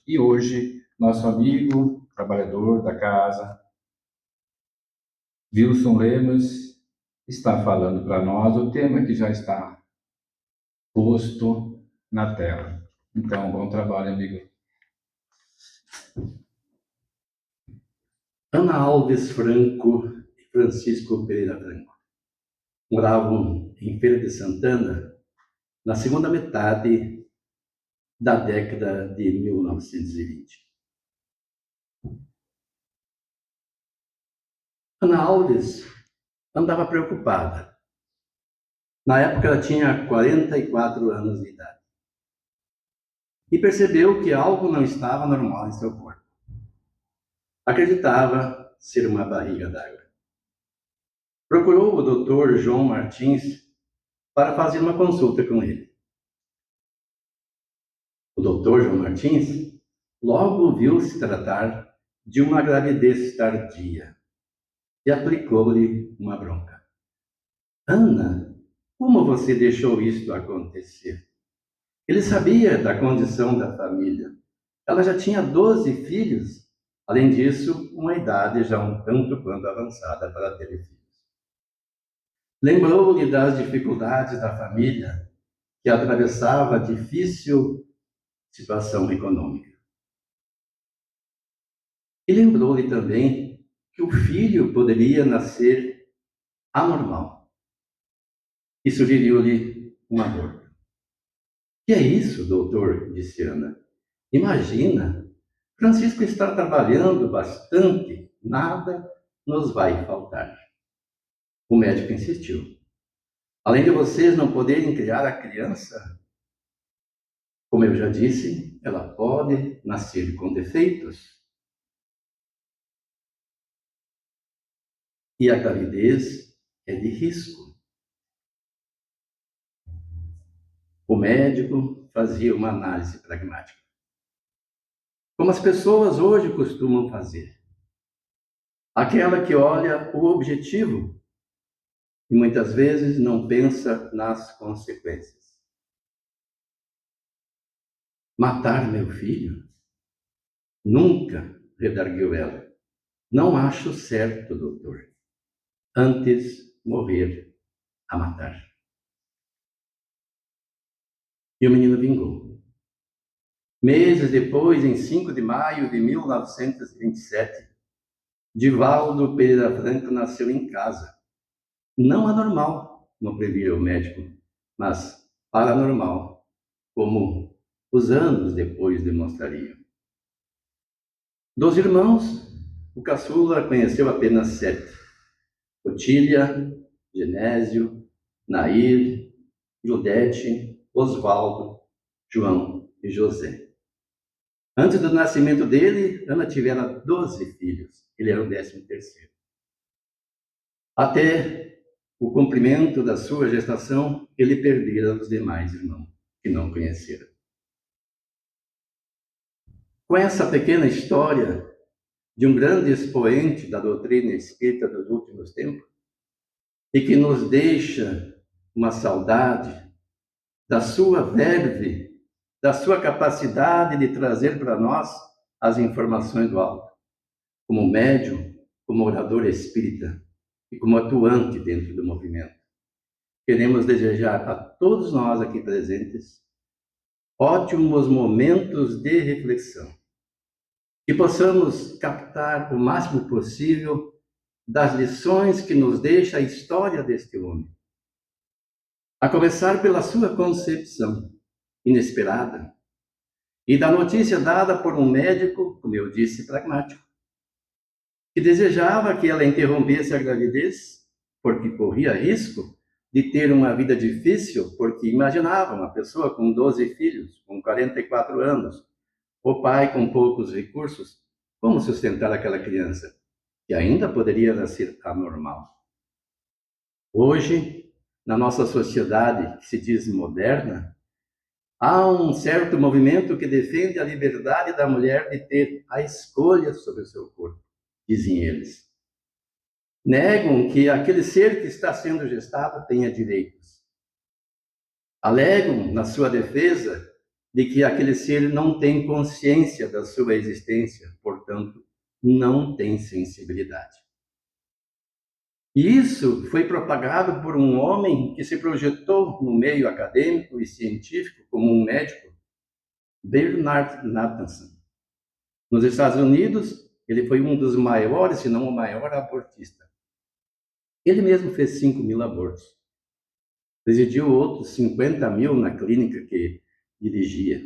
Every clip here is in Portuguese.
E hoje, nosso amigo, trabalhador da casa, Wilson Lemos, está falando para nós o tema que já está posto na tela. Então, bom trabalho, amigo. Ana Alves Franco e Francisco Pereira Franco moravam em Feira de Santana na segunda metade da década de 1920. Ana Alves andava preocupada. Na época ela tinha 44 anos de idade e percebeu que algo não estava normal em seu corpo. Acreditava ser uma barriga d'água. Procurou o Dr. João Martins para fazer uma consulta com ele. O Dr. João Martins logo viu se tratar de uma gravidez tardia e aplicou-lhe uma bronca. Ana, como você deixou isto acontecer? Ele sabia da condição da família. Ela já tinha 12 filhos, além disso, uma idade já um tanto quanto avançada para ter filhos. Lembrou-lhe das dificuldades da família, que atravessava difícil situação econômica. E lembrou-lhe também que o filho poderia nascer anormal. E sugeriu-lhe um aborto. Que é isso, doutor? Disse Ana. Imagina, Francisco está trabalhando bastante, nada nos vai faltar. O médico insistiu. Além de vocês não poderem criar a criança, como eu já disse, ela pode nascer com defeitos. E a gravidez é de risco. O médico fazia uma análise pragmática, como as pessoas hoje costumam fazer. Aquela que olha o objetivo e muitas vezes não pensa nas consequências. Matar meu filho? Nunca, redarguiu ela. Não acho certo, doutor. Antes morrer a matar. E o menino vingou. Meses depois, em 5 de maio de 1927, Divaldo Pereira Franco nasceu em casa. Não anormal, como previa o médico, mas paranormal, como os anos depois demonstrariam. Dos irmãos, o caçula conheceu apenas 7. Otília, Genésio, Nair, Judete, Osvaldo, João e José. Antes do nascimento dele, Ana tivera 12 filhos. Ele era o 13º. Até o cumprimento da sua gestação, ele perdera os demais irmãos, que não conhecera. Com essa pequena história de um grande expoente da doutrina espírita dos últimos tempos, e que nos deixa uma saudade da sua verve, da sua capacidade de trazer para nós as informações do alto, como médium, como orador espírita e como atuante dentro do movimento. Queremos desejar a todos nós aqui presentes ótimos momentos de reflexão, que possamos captar o máximo possível das lições que nos deixa a história deste homem. A começar pela sua concepção inesperada e da notícia dada por um médico, como eu disse, pragmático, que desejava que ela interrompesse a gravidez, porque corria risco de ter uma vida difícil, porque imaginava uma pessoa com 12 filhos, com 44 anos, o pai com poucos recursos, como sustentar aquela criança, que ainda poderia nascer anormal. Hoje, na nossa sociedade que se diz moderna, há um certo movimento que defende a liberdade da mulher de ter a escolha sobre o seu corpo, dizem eles. Negam que aquele ser que está sendo gestado tenha direitos. Alegam, na sua defesa, de que aquele ser não tem consciência da sua existência, portanto, não tem sensibilidade. E isso foi propagado por um homem que se projetou no meio acadêmico e científico como um médico, Bernard Nathanson. Nos Estados Unidos, ele foi um dos maiores, se não o maior abortista. Ele mesmo fez 5.000 abortos. Presidiu outros 50.000 na clínica que dirigia.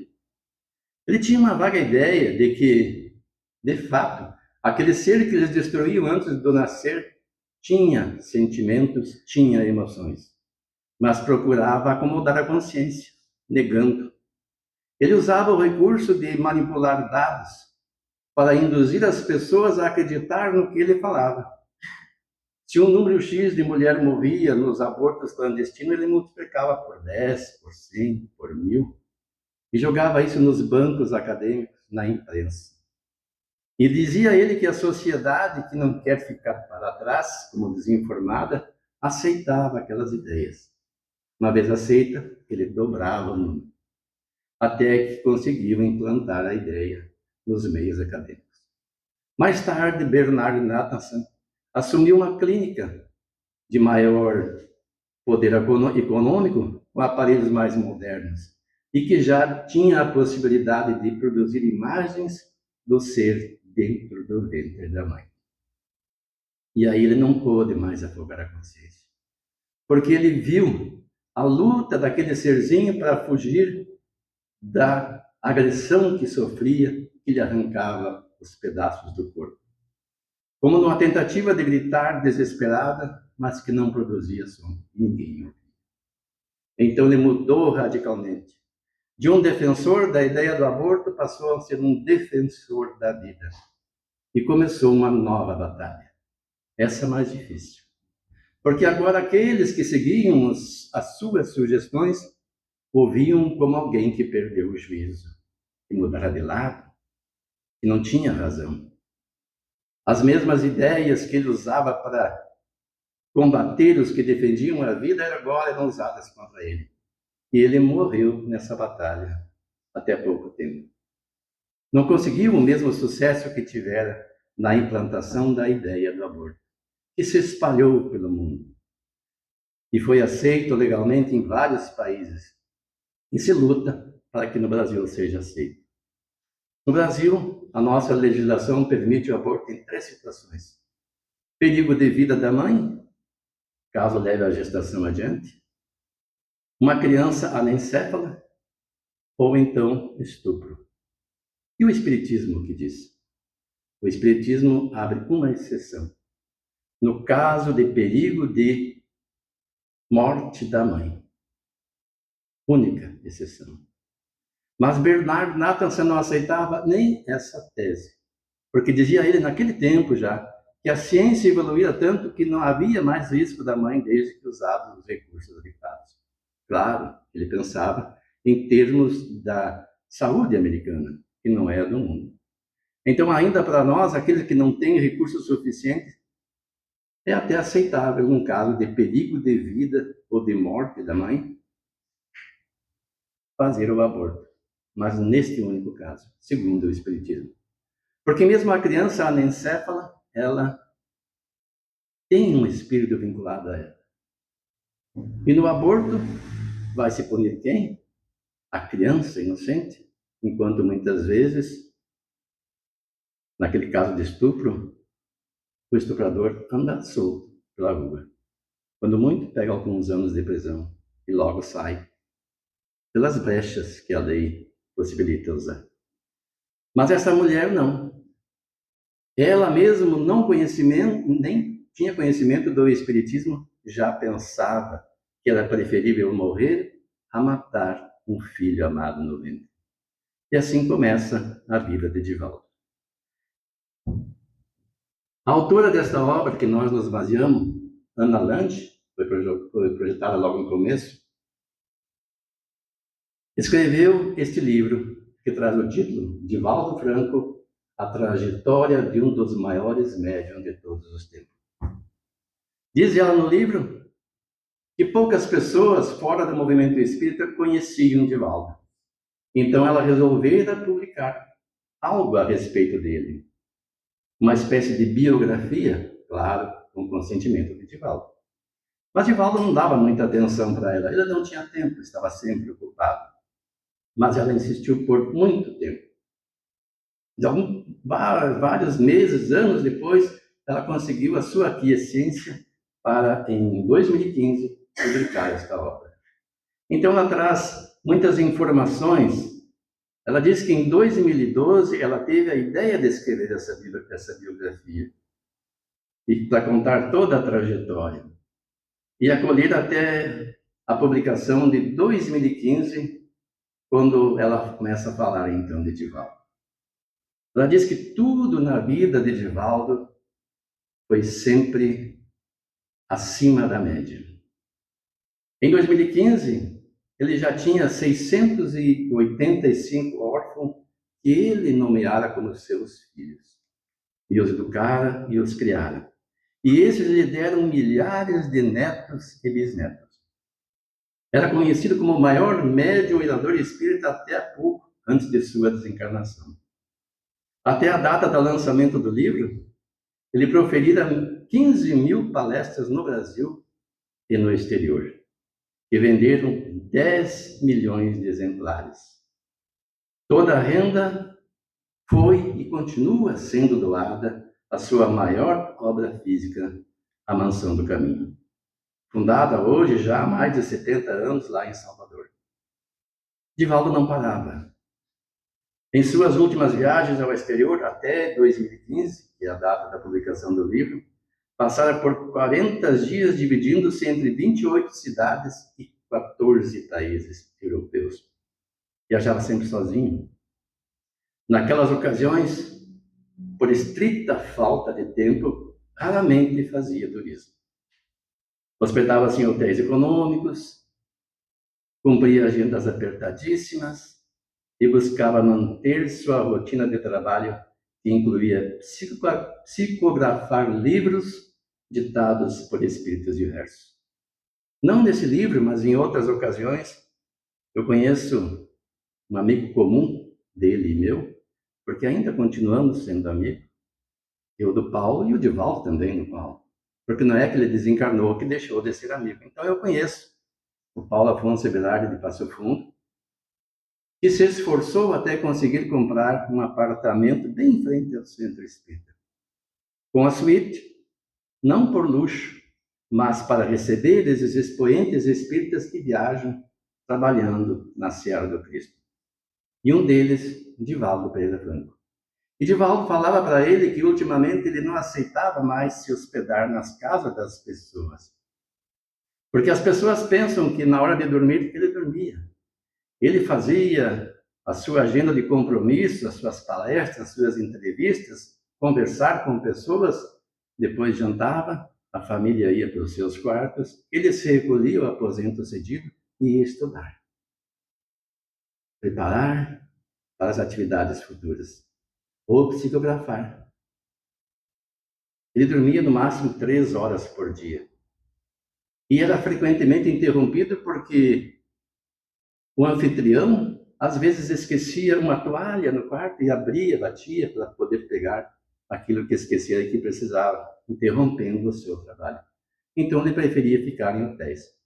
Ele tinha uma vaga ideia de que, de fato, aquele ser que eles destruíam antes do nascer tinha sentimentos, tinha emoções, mas procurava acomodar a consciência, negando. Ele usava o recurso de manipular dados para induzir as pessoas a acreditar no que ele falava. Se um número X de mulher morria nos abortos clandestinos, ele multiplicava por 10, por 100, por 1.000, e jogava isso nos bancos acadêmicos, na imprensa. E dizia ele que a sociedade, que não quer ficar para trás, como desinformada, aceitava aquelas ideias. Uma vez aceita, ele dobrava o número, até que conseguiu implantar a ideia nos meios acadêmicos. Mais tarde, Bernard Nathanson assumiu uma clínica de maior poder econômico, com aparelhos mais modernos, e que já tinha a possibilidade de produzir imagens do ser dentro do ventre da mãe. E aí ele não pôde mais afogar a consciência, porque ele viu a luta daquele serzinho para fugir da agressão que sofria, que lhe arrancava os pedaços do corpo. Como numa tentativa de gritar desesperada, mas que não produzia som. Ninguém ouvia. Então ele mudou radicalmente. De um defensor da ideia do aborto, passou a ser um defensor da vida. E começou uma nova batalha. Essa mais difícil. Porque agora aqueles que seguiam as suas sugestões ouviam como alguém que perdeu o juízo, que mudara de lado, que não tinha razão. As mesmas ideias que ele usava para combater os que defendiam a vida agora eram usadas contra ele. E ele morreu nessa batalha até pouco tempo. Não conseguiu o mesmo sucesso que tivera na implantação da ideia do aborto, que se espalhou pelo mundo e foi aceito legalmente em vários países. E se luta para que no Brasil seja aceito. No Brasil, a nossa legislação permite o aborto em 3 situações: perigo de vida da mãe, caso leve a gestação adiante, uma criança anencéfala, ou então estupro. E o Espiritismo, o que diz? O Espiritismo abre uma exceção. No caso de perigo de morte da mãe. Única exceção. Mas Bernard Nathanson não aceitava nem essa tese, porque dizia ele naquele tempo já que a ciência evoluía tanto que não havia mais risco da mãe desde que usava os recursos adequados. Claro, ele pensava em termos da saúde americana, que não é a do mundo. Então, ainda para nós, aqueles que não têm recursos suficientes, é até aceitável um caso de perigo de vida ou de morte da mãe fazer o aborto. Mas neste único caso, segundo o Espiritismo. Porque mesmo a criança anencéfala, ela tem um espírito vinculado a ela. E no aborto, vai se punir quem? A criança inocente, enquanto muitas vezes, naquele caso de estupro, o estuprador anda solto pela rua. Quando muito, pega alguns anos de prisão e logo sai pelas brechas que a lei possibilita usar. Mas essa mulher não. Ela mesmo nem tinha conhecimento do Espiritismo, já pensava que era preferível morrer a matar um filho amado no ventre. E assim começa a vida de Divaldo. A autora desta obra que nós nos baseamos, Ana Lande, foi projetada logo no começo, escreveu este livro, que traz o título Divaldo Franco, a trajetória de um dos maiores médiuns de todos os tempos. Diz ela no livro que poucas pessoas fora do movimento espírita conheciam Divaldo. Então ela resolvera publicar algo a respeito dele. Uma espécie de biografia, claro, com consentimento de Divaldo. Mas Divaldo não dava muita atenção para ela. Ele não tinha tempo, estava sempre ocupado. Mas ela insistiu por muito tempo. Vários meses, anos depois, ela conseguiu a sua aquiescência para, em 2015, publicar esta obra. Então, ela traz muitas informações. Ela diz que em 2012 ela teve a ideia de escrever essa biografia e para contar toda a trajetória. E acolher até a publicação de 2015, quando ela começa a falar então de Divaldo. Ela diz que tudo na vida de Divaldo foi sempre acima da média. Em 2015, ele já tinha 685 órfãos que ele nomeara como seus filhos. E os educara e os criara. E esses lhe deram milhares de netos e bisnetos. Era conhecido como o maior médium e orador espírita até há pouco, antes de sua desencarnação. Até a data do lançamento do livro, ele proferira 15 mil palestras no Brasil e no exterior, que venderam 10 milhões de exemplares. Toda a renda foi e continua sendo doada à sua maior obra física, a Mansão do Caminho, fundada hoje já há mais de 70 anos lá em Salvador. Divaldo não parava. Em suas últimas viagens ao exterior, até 2015, que é a data da publicação do livro, passara por 40 dias dividindo-se entre 28 cidades e 14 países europeus. Viajava sempre sozinho. Naquelas ocasiões, por estrita falta de tempo, raramente fazia turismo. Hospedava-se em hotéis econômicos, cumpria agendas apertadíssimas e buscava manter sua rotina de trabalho, que incluía psicografar livros ditados por espíritos diversos. Não nesse livro, mas em outras ocasiões, eu conheço um amigo comum dele e meu, porque ainda continuamos sendo amigos, eu do Paulo e o Divaldo também do Paulo, porque não é que ele desencarnou que deixou de ser amigo. Então eu conheço o Paulo Afonso Velarde de Passo Fundo, que se esforçou até conseguir comprar um apartamento bem em frente ao Centro Espírita, com a suíte, não por luxo, mas para receber esses expoentes espíritas que viajam trabalhando na Serra do Cristo. E um deles, Divaldo Pereira Franco. E Divaldo falava para ele que ultimamente ele não aceitava mais se hospedar nas casas das pessoas, porque as pessoas pensam que na hora de dormir ele dormia. Ele fazia a sua agenda de compromisso, as suas palestras, as suas entrevistas, conversar com pessoas, depois jantava, a família ia para os seus quartos, ele se recolhia ao aposento cedido e ia estudar. Preparar para as atividades futuras, ou psicografar. Ele dormia no máximo 3 horas por dia. E era frequentemente interrompido porque o anfitrião às vezes esquecia uma toalha no quarto e abria, batia para poder pegar aquilo que esquecia e que precisava, interrompendo o seu trabalho. Então ele preferia ficar em hotéis.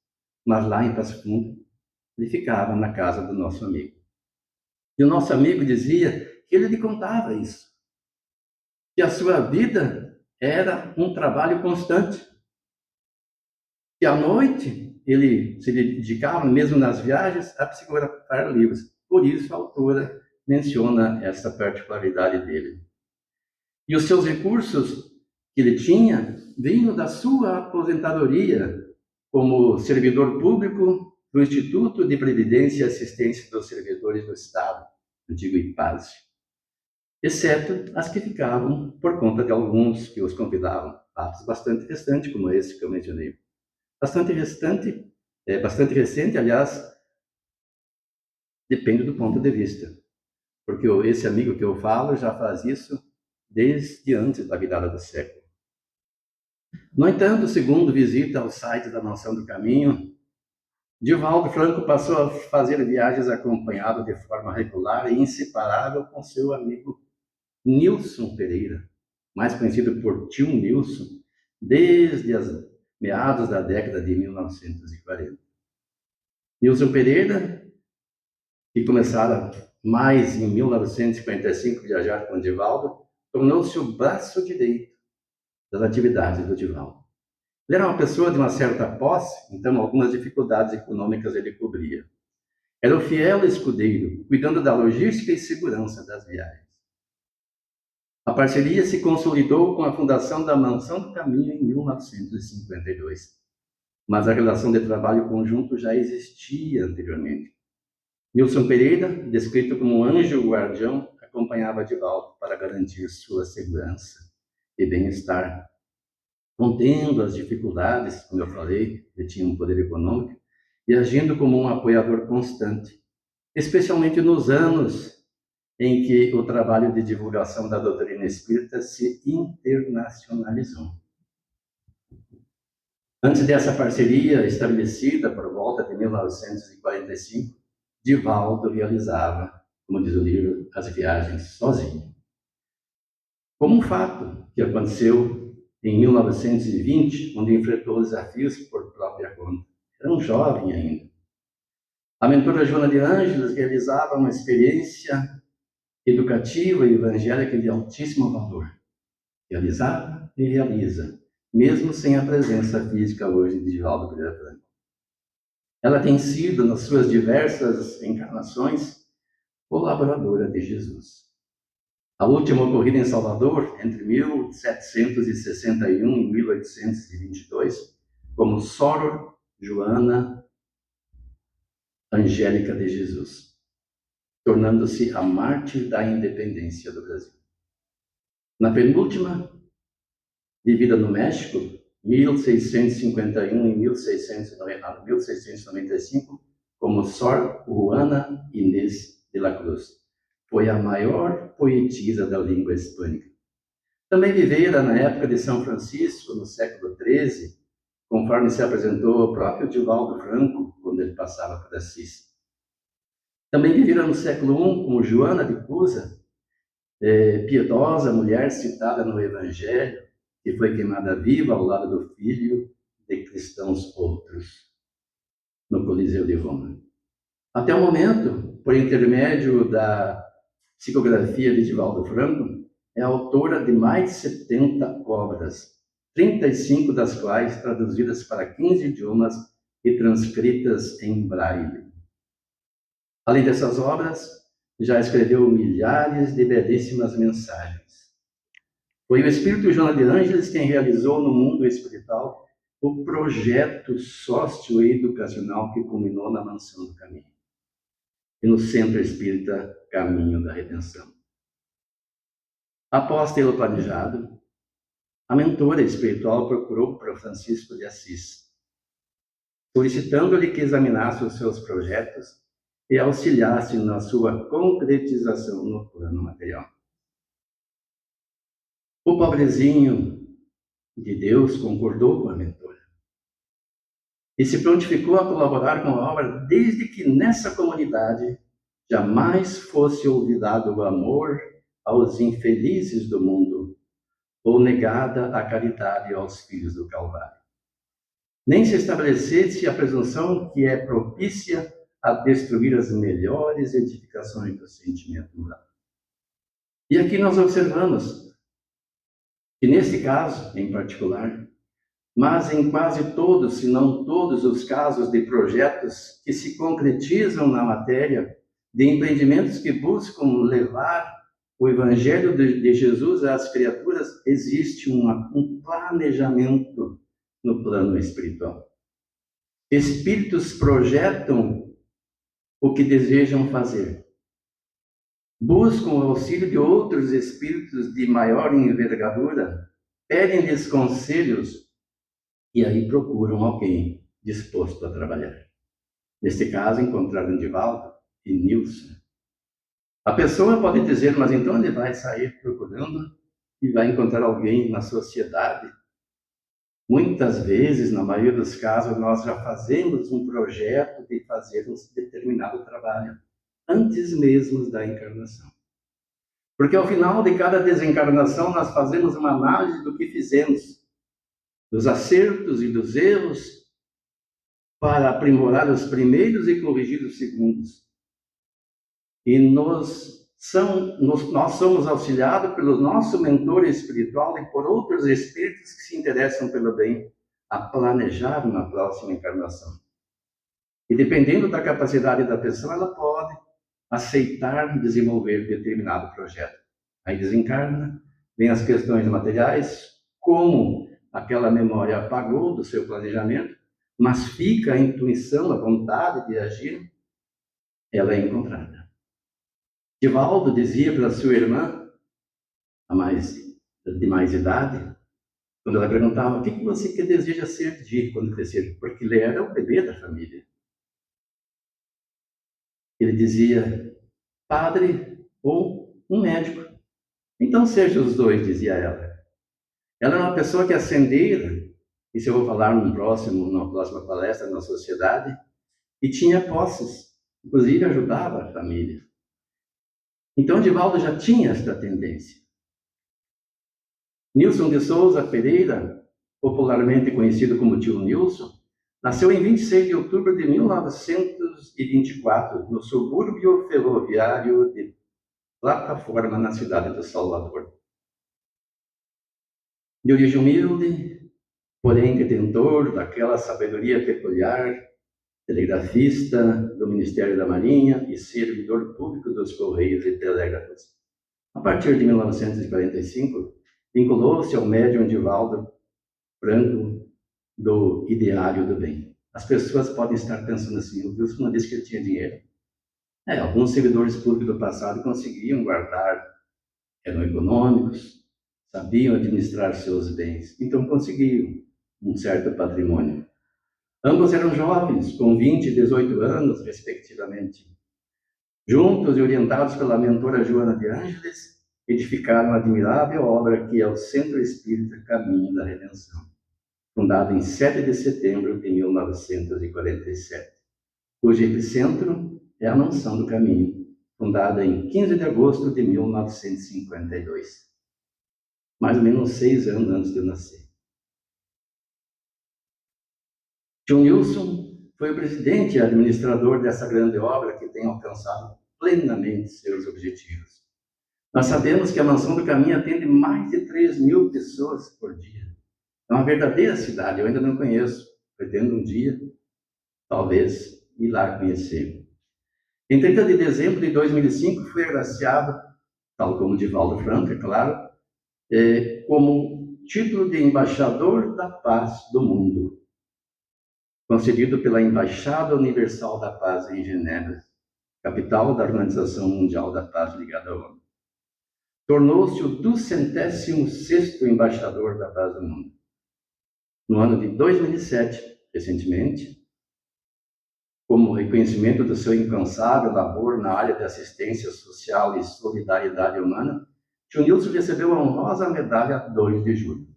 Mas lá em Passo Fundo, ele ficava na casa do nosso amigo. E o nosso amigo dizia que ele lhe contava isso, que a sua vida era um trabalho constante. E à noite ele se dedicava, mesmo nas viagens, a psicografar livros. Por isso a autora menciona essa particularidade dele. E os seus recursos que ele tinha vinham da sua aposentadoria como servidor público do Instituto de Previdência e Assistência dos Servidores do Estado, antigo IPASE, exceto as que ficavam por conta de alguns que os convidavam, fatos bastante restantes, como esse que eu mencionei. Bastante recente, aliás, depende do ponto de vista. Porque esse amigo que eu falo já faz isso desde antes da virada do século. No entanto, segundo visita ao site da Mansão do Caminho, Divaldo Franco passou a fazer viagens acompanhado de forma regular e inseparável com seu amigo Nilson Pereira, mais conhecido por Tio Nilson, desde os meados da década de 1940. Nilson Pereira, que começara mais em 1945 a viajar com Divaldo, tornou-se o braço direito das atividades do Divaldo. Ele era uma pessoa de uma certa posse, então algumas dificuldades econômicas ele cobria. Era o fiel escudeiro, cuidando da logística e segurança das viagens. A parceria se consolidou com a fundação da Mansão do Caminho em 1952, mas a relação de trabalho conjunto já existia anteriormente. Nilson Pereira, descrito como um anjo guardião, acompanhava Divaldo para garantir sua segurança e bem-estar, contendo as dificuldades, como eu falei, ele tinha um poder econômico, e agindo como um apoiador constante, especialmente nos anos em que o trabalho de divulgação da doutrina espírita se internacionalizou. Antes dessa parceria estabelecida por volta de 1945, Divaldo realizava, como diz o livro, as viagens sozinho. Como um fato que aconteceu em 1920, onde enfrentou desafios por própria conta. Era um jovem ainda. A mentora Joana de Ângeles realizava uma experiência educativa e evangélica de altíssimo valor. Realizava e realiza, mesmo sem a presença física hoje de Divaldo Pereira Franco. Ela tem sido, nas suas diversas encarnações, colaboradora de Jesus. A última ocorrida em Salvador, entre 1761 e 1822, como Soror Joana Angélica de Jesus, tornando-se a mártir da independência do Brasil. Na penúltima, vivida no México, 1651 e 1695, como Sor Juana Inés de la Cruz. Foi a maior poetisa da língua hispânica. Também vivera na época de São Francisco, no século XIII, conforme se apresentou o próprio Divaldo Franco, quando ele passava por Assis. Também vivera no século I, como Joana de Cusa, piedosa mulher citada no Evangelho, que foi queimada viva ao lado do filho de cristãos outros, no Coliseu de Roma. Até o momento, por intermédio da psicografia de Divaldo Franco, é autora de mais de 70 obras, 35 das quais traduzidas para 15 idiomas e transcritas em braille. Além dessas obras, já escreveu milhares de belíssimas mensagens. Foi o Espírito Joana de Ângeles quem realizou no mundo espiritual o projeto socioeducacional que culminou na Mansão do Caminho e no Centro Espírita Caminho da Redenção. Após tê-lo planejado, a mentora espiritual procurou para Francisco de Assis, solicitando-lhe que examinasse os seus projetos e auxiliasse na sua concretização no plano material. O pobrezinho de Deus concordou com a mentora e se prontificou a colaborar com a obra desde que nessa comunidade jamais fosse olvidado o amor aos infelizes do mundo ou negada a caridade aos filhos do Calvário. Nem se estabelecesse a presunção que é propícia a destruir as melhores edificações do sentimento moral. E aqui nós observamos que nesse caso, em particular, mas em quase todos, se não todos os casos de projetos que se concretizam na matéria, de empreendimentos que buscam levar o Evangelho de Jesus às criaturas, existe um planejamento no plano espiritual. Espíritos projetam o que desejam fazer. Buscam o auxílio de outros espíritos de maior envergadura, pedem-lhes conselhos e aí procuram alguém disposto a trabalhar. Neste caso, encontraram Divaldo e Nilson. A pessoa pode dizer, mas então ele vai sair procurando e vai encontrar alguém na sociedade. Muitas vezes, na maioria dos casos, nós já fazemos um projeto de fazer um determinado trabalho, antes mesmo da encarnação. Porque ao final de cada desencarnação, nós fazemos uma análise do que fizemos, dos acertos e dos erros, para aprimorar os primeiros e corrigir os segundos. E nós somos auxiliados pelo nosso mentor espiritual e por outros espíritos que se interessam pelo bem, a planejar uma próxima encarnação. E dependendo da capacidade da pessoa, ela pode aceitar desenvolver determinado projeto. Aí desencarna, vem as questões materiais, como aquela memória apagou do seu planejamento, mas fica a intuição, a vontade de agir, ela é encontrada. Divaldo dizia para sua irmã, de mais idade, quando ela perguntava: o que você deseja ser quando crescer? Porque ele era o bebê da família. Ele dizia: padre ou um médico. Então seja os dois, dizia ela. Ela era uma pessoa que ascendera, isso eu vou falar numa próxima palestra na sociedade, e tinha posses, inclusive ajudava a família. Então Divaldo já tinha esta tendência. Nilson de Souza Pereira, popularmente conhecido como tio Nilson, nasceu em 26 de outubro de 1924, no subúrbio ferroviário de Plataforma, na cidade de Salvador. De origem humilde, porém detentor daquela sabedoria peculiar, telegrafista do Ministério da Marinha e servidor público dos Correios e Telégrafos. A partir de 1945, vinculou-se ao médium Divaldo Franco do Ideário do Bem. As pessoas podem estar pensando assim: o Wilson não disse que ele tinha dinheiro. Alguns servidores públicos do passado conseguiam guardar, eram econômicos, sabiam administrar seus bens, então conseguiam um certo patrimônio. Ambos eram jovens, com 20 e 18 anos, respectivamente. Juntos e orientados pela mentora Joana de Ângeles, edificaram a admirável obra que é o Centro Espírita Caminho da Redenção, fundado em 7 de setembro de 1947, cujo epicentro é a Mansão do Caminho, fundada em 15 de agosto de 1952, mais ou menos 6 anos antes de eu nascer. Tio Nilson foi o presidente e administrador dessa grande obra que tem alcançado plenamente seus objetivos. Nós sabemos que a Mansão do Caminho atende mais de 3.000 pessoas por dia. É uma verdadeira cidade, eu ainda não conheço. Pretendo um dia, talvez, ir lá conhecer. Em 30 de dezembro de 2005, fui agraciado, tal como Divaldo Franco, é claro, como título de Embaixador da Paz do Mundo, concedido pela Embaixada Universal da Paz em Genebra, capital da Organização Mundial da Paz ligada à ONU. Tornou-se o 206º Embaixador da Paz do Mundo. No ano de 2007, recentemente, como reconhecimento do seu incansável labor na área de assistência social e solidariedade humana, tio Nilson recebeu a honrosa medalha 2 de julho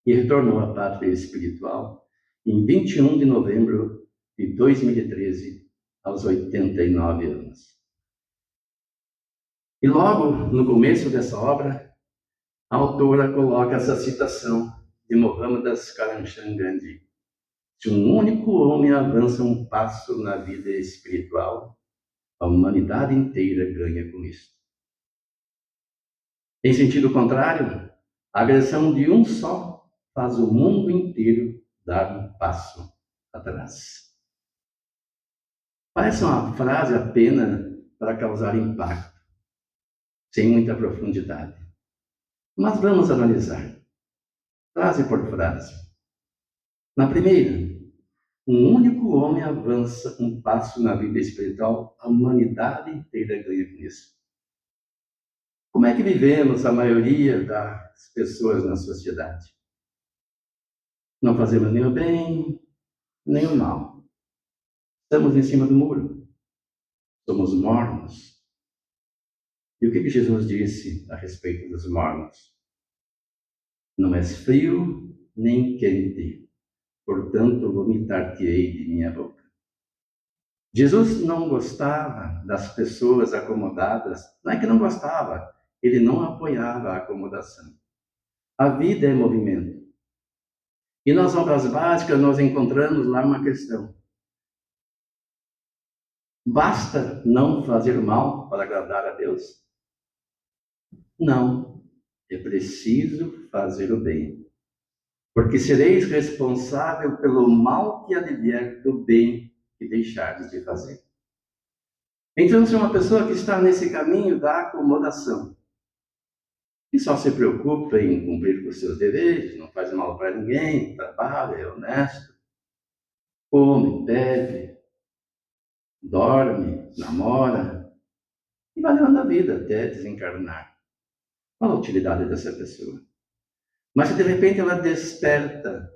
e retornou à pátria espiritual em 21 de novembro de 2013, aos 89 anos. E logo no começo dessa obra, a autora coloca essa citação de Mohammedas Karamchand Gandhi: se um único homem avança um passo na vida espiritual, a humanidade inteira ganha com isso. Em sentido contrário, a agressão de um só faz o mundo inteiro dar um passo atrás. Parece uma frase apenas para causar impacto, sem muita profundidade. Mas vamos analisar, frase por frase. Na primeira, um único homem avança um passo na vida espiritual, a humanidade inteira ganha com isso. Como é que vivemos a maioria das pessoas na sociedade? Não fazemos nem o bem, nem o mal. Estamos em cima do muro. Somos mornos. E o que Jesus disse a respeito dos mornos? Não és frio, nem quente, portanto vomitar-te-ei de minha boca. Jesus não gostava das pessoas acomodadas, não é que não gostava, ele não apoiava a acomodação. A vida é movimento. E nas obras básicas nós encontramos lá uma questão. Basta não fazer mal para agradar a Deus? Não, é preciso fazer o bem, porque sereis responsável pelo mal que advier do bem que deixardes de fazer. Então, se uma pessoa que está nesse caminho da acomodação, que só se preocupa em cumprir com os seus deveres, não faz mal para ninguém, trabalha, é honesto, come, bebe, dorme, namora, e vai levando a vida até desencarnar. Qual a utilidade dessa pessoa? Mas se de repente ela desperta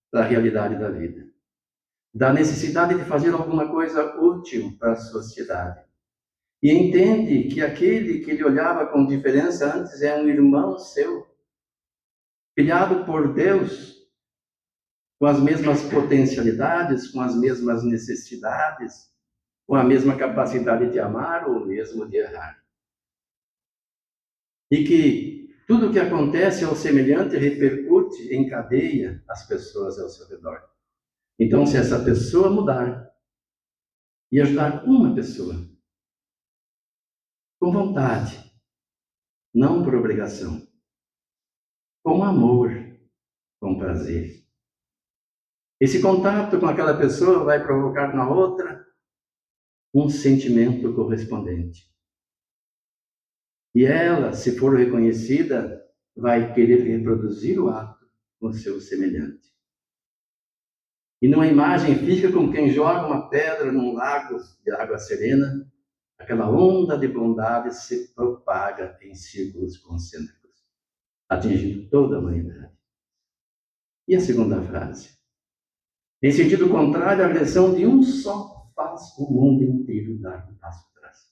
para a realidade da vida, da necessidade de fazer alguma coisa útil para a sociedade, e entende que aquele que ele olhava com diferença antes é um irmão seu, criado por Deus, com as mesmas potencialidades, com as mesmas necessidades, com a mesma capacidade de amar ou mesmo de errar. E que tudo o que acontece ao semelhante repercute em cadeia as pessoas ao seu redor. Então, se essa pessoa mudar e ajudar uma pessoa, com vontade, não por obrigação, com amor, com prazer. Esse contato com aquela pessoa vai provocar na outra um sentimento correspondente. E ela, se for reconhecida, vai querer reproduzir o ato com seu semelhante. E numa imagem fica como quem joga uma pedra num lago de água serena, aquela onda de bondade se propaga em círculos concêntricos, atingindo toda a humanidade. E a segunda frase? Em sentido contrário, a agressão de um só faz o mundo inteiro dar um passo atrás.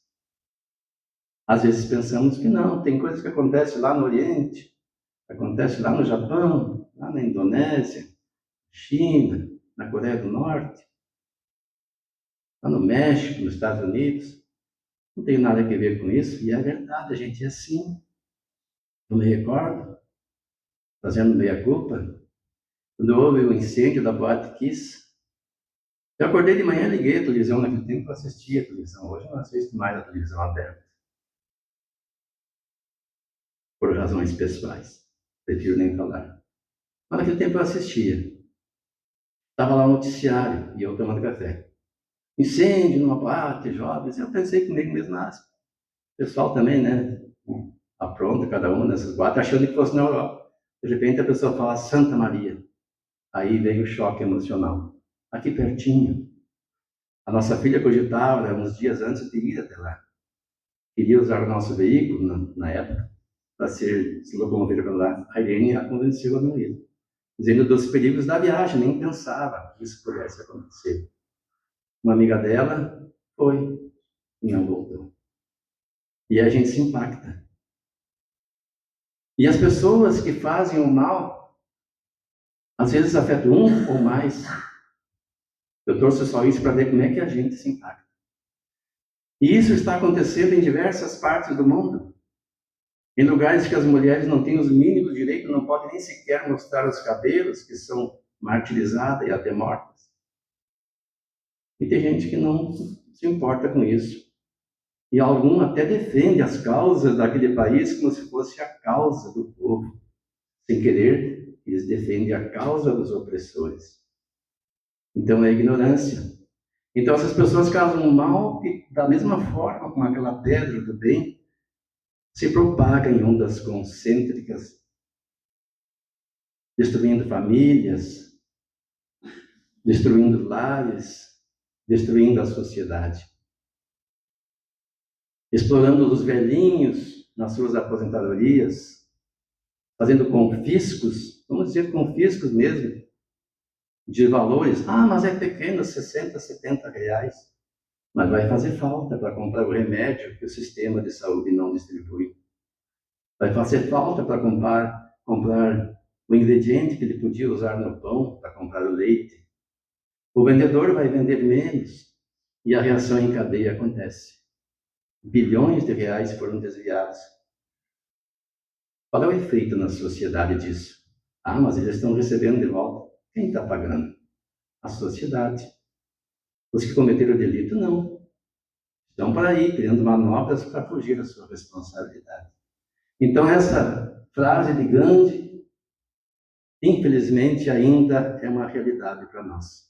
Às vezes pensamos que não, tem coisas que acontecem lá no Oriente, acontece lá no Japão, lá na Indonésia, China, na Coreia do Norte, lá no México, nos Estados Unidos. Não tem nada a ver com isso, e é verdade, a gente é assim. Eu me recordo, fazendo meia-culpa, quando houve o incêndio da Boate Kiss, eu acordei de manhã, liguei a televisão, naquele tempo eu assistia a televisão, hoje eu não assisto mais a televisão aberta, por razões pessoais, prefiro nem falar. Mas naquele tempo eu assistia, estava lá o noticiário, e eu tomando café. Incêndio numa boate, jovens, eu pensei comigo mesmo, o pessoal também, né, apronta cada uma dessas boates, achando que fosse na Europa. De repente a pessoa fala Santa Maria, aí veio o choque emocional. Aqui pertinho, a nossa filha cogitava, uns dias antes de ir até lá. Queria usar o nosso veículo, na época, para se locomover para lá. A Irene a convenceu a não ir, dizendo dos perigos da viagem, nem pensava que isso pudesse acontecer. Uma amiga dela foi e não voltou. E a gente se impacta. E as pessoas que fazem o mal, às vezes afetam um ou mais. Eu trouxe só isso para ver como é que a gente se impacta. E isso está acontecendo em diversas partes do mundo. Em lugares que as mulheres não têm os mínimos direitos, não podem nem sequer mostrar os cabelos, que são martirizadas e até mortas. E tem gente que não se importa com isso. E algum até defende as causas daquele país como se fosse a causa do povo. Sem querer, eles defendem a causa dos opressores. Então é ignorância. Então essas pessoas causam mal que, da mesma forma como aquela pedra do bem, se propaga em ondas concêntricas, destruindo famílias, destruindo lares, destruindo a sociedade. Explorando os velhinhos nas suas aposentadorias, fazendo confiscos, vamos dizer confiscos mesmo, de valores. Mas é pequeno, 60, 70 reais. Mas vai fazer falta para comprar o remédio que o sistema de saúde não distribui. Vai fazer falta para comprar o ingrediente que ele podia usar no pão para comprar o leite. O vendedor vai vender menos e a reação em cadeia acontece. Bilhões de reais foram desviados. Qual é o efeito na sociedade disso? Ah, mas eles estão recebendo de volta. Quem está pagando? A sociedade. Os que cometeram o delito, não. Estão por aí, criando manobras para fugir da sua responsabilidade. Então, essa frase de Gandhi, infelizmente, ainda é uma realidade para nós.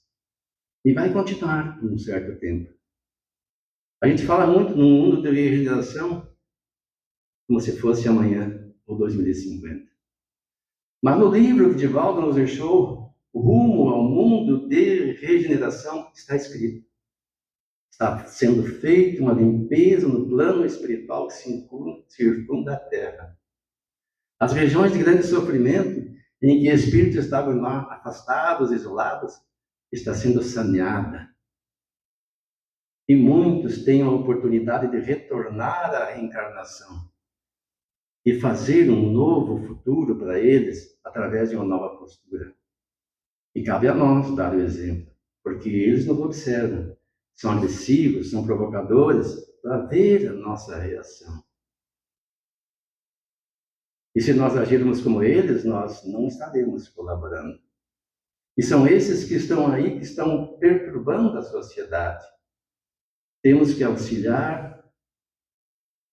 E vai continuar por um certo tempo. A gente fala muito no mundo de regeneração como se fosse amanhã ou 2050. Mas no livro que Divaldo nos deixou, o rumo ao mundo de regeneração está escrito. Está sendo feita uma limpeza no plano espiritual que circunda a Terra. As regiões de grande sofrimento, em que espíritos estavam lá afastados, isolados, está sendo saneada. E muitos têm a oportunidade de retornar à reencarnação e fazer um novo futuro para eles através de uma nova postura. E cabe a nós dar o exemplo, porque eles nos observam, são agressivos, são provocadores, para ver a nossa reação. E se nós agirmos como eles, nós não estaremos colaborando. E são esses que estão aí, que estão perturbando a sociedade. Temos que auxiliar